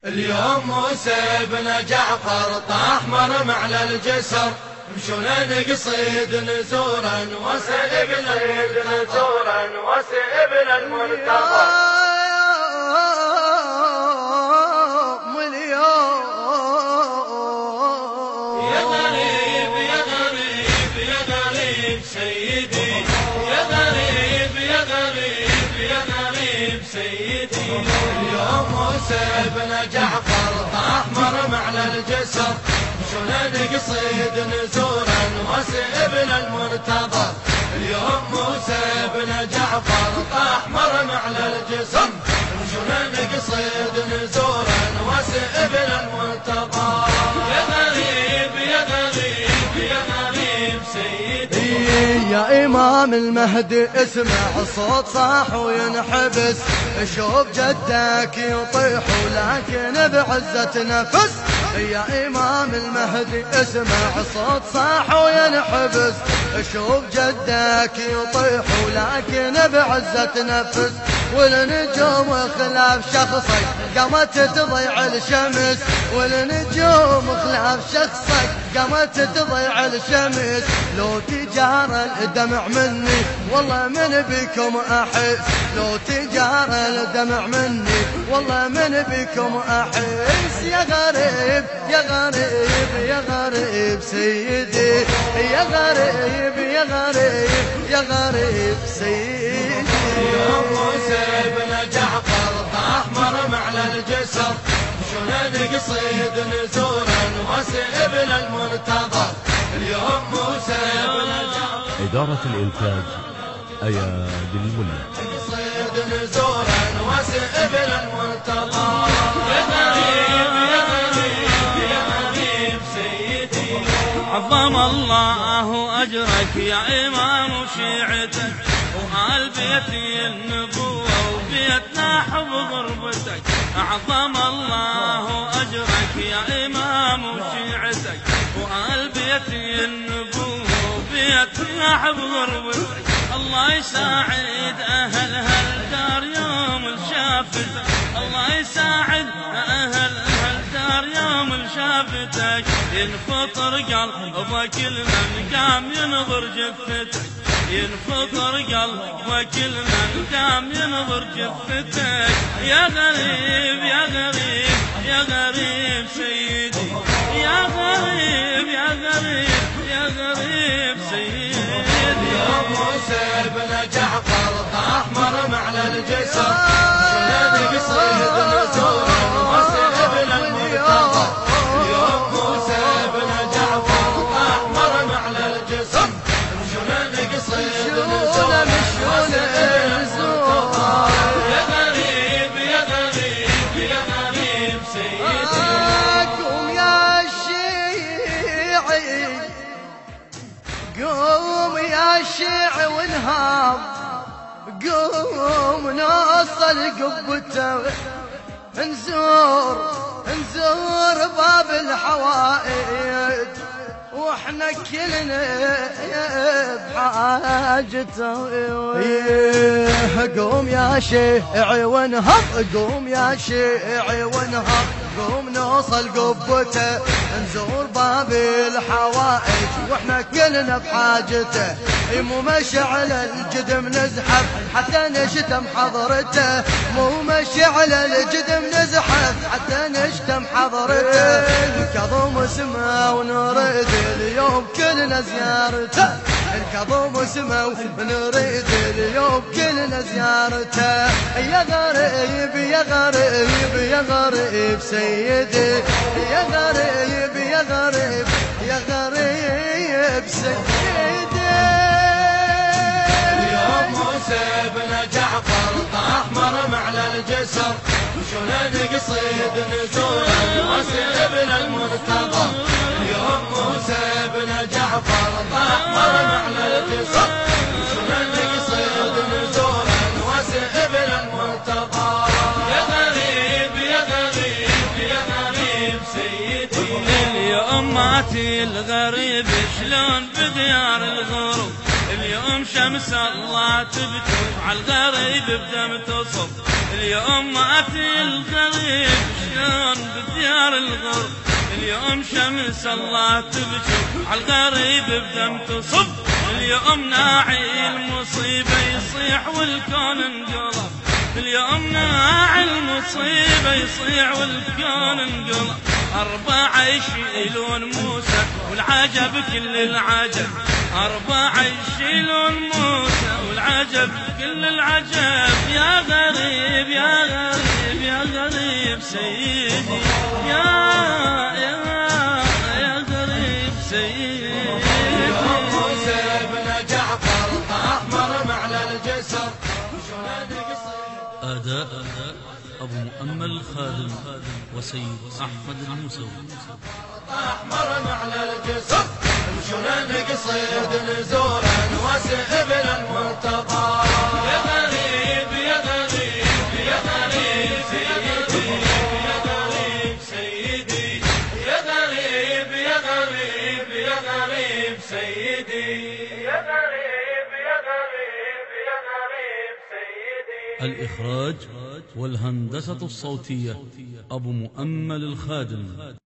اليوم موسى بن جعفر طاح مرم على الجسر، مشونا نقصيد نزورا وسئبن المنتظر. يا غريب يا غريب يا غريب سيدي، يا غريب يا غريب يا غريب سيدي. اليوم موسى بن جعفر طاح مرم على الجسر، مشونا نقصيد نزورا وسئبن المنتظر. اليوم موسى بن جعفر طاح مرم على الجسر، مشونا نقصيد نزورا وسئبن المنتظر. يا غريب يا غريب يا غريب سيدي. يا إمام المهدي اسمع صوت صاح وينحبس، شوف جدك يطيح ولكن بعزة نفس. يا إمام المهدي اسمع صوت صاح وينحبس، شوف جدك يطيح ولكن بعزة نفس. والنجوم خلاف شخصك قامت تضيع الشمس، والنجوم خلاف شخصك قامت تضيع الشمس. لو تجار الدمع مني والله من بكم أحس، لو تجار الدمع مني والله من بكم أحس. يا غريب يا غريب يا غريب سيدي، يا غريب يا غريب يا غريب سيدي. اليوم موسى بن جعفر طاح مرم على الجسر، مشونا نقصيد نزورا وسئبن المنتظر. اليوم موسى بن جعفر إدارة الإنتاج أياد الملا، نقصيد نزورا وسئبن المنتظر. يا غريب يا غريب يا غريب سيدي. عظم الله أجرك يا إمام شيعتك، وآل بيتي النبوة وبيتنا حب غربتك. عظم الله أجرك يا إمام شيعتك، وآل بيتي النبوة وبيتنا حب غربتك. الله يساعد أهل هالدار يوم الشافتك، الله يساعد أهل هالدار يوم الشافتك. ينفطر قلبك المن قام ينظر جفتك، ينفطر قلبك المن قام ينظر جفتك. يا غريب يا غريب يا غريب سيدي، يا غريب يا غريب يا غريب سيدي. اليوم موسى بن جعفر طاح مرم على الجسر، مشونا نقصيد نزورا وسئبن المنتظر. اليوم موسى بن جعفر طاح مرم على الجسر، مشونا نقصيد نزورا وسئبن المنتظر. يا غريب يا غريب يا غريب سيدي. قوم يا شيعي، قوم يا شيعي وانهض، قوم نوصل قبته، نزور باب الحوائج واحنا كلنا بحاجته. قوم يا شيعي وانهض، قوم يا شيعي وانهض، قوم نوصل قبته، نزور باب الحوائج واحنا كلنا بحاجته. مو مشعل الجدم نزحف حتى نشتم حضرته، مو مشعل الجدم نزحف حتى نشتم حضرته. الكظوم سما ونريد اليوم كلنا زيارته، الكظوم سما ونريد اليوم كلنا زيارته. يا غريب يا غريب يا غريب سيدي، يا غريب يا غريب يا غريب سيدي. اليوم موسى بن جعفر طاح مرم على الجسر، مشونا نقصيد نزورا وسئبن المنتظر. اليوم موسى بن جعفر طاح مرم على الجسر، مشونا نقصيد نزورا وسئبن المنتظر. يا غريب يا غريب يا غريب سيدي. اليوم ماتي الغريب شلون بديار الغروب، اليوم شمس الله تبكي على الغريب بدم تصب. اليوم ماتي الغريب شلون بديار الغرب اليوم شمس الله تبكي عالغريب بدم تصب اليوم ناعي المصيبة يصيح والكون انقلب اليوم ناعي المصيبة يصيح والكون انقلب 4 يشيلون موسى والعجب كل العجب 4 يشيلون موسى والعجب كل العجب يا غريب يا غريب يا غريب سيدي يا غريب سيدي اليوم موسى بن جعفر أحمر معلى الجسر أداء أبو مؤمل الخادم وسيد أحمد الموسوي أحمر معلى الجسر شلون قصيد نزولا واسع ابن المرتضى يا غريب يا غريب يا غريب سيدي يا غريب سيدي يا غريب يا غريب يا غريب سيدي يا غريب يا غريب يا غريب سيدي. الإخراج والهندسة الصوتية أبو مؤمل الخادم.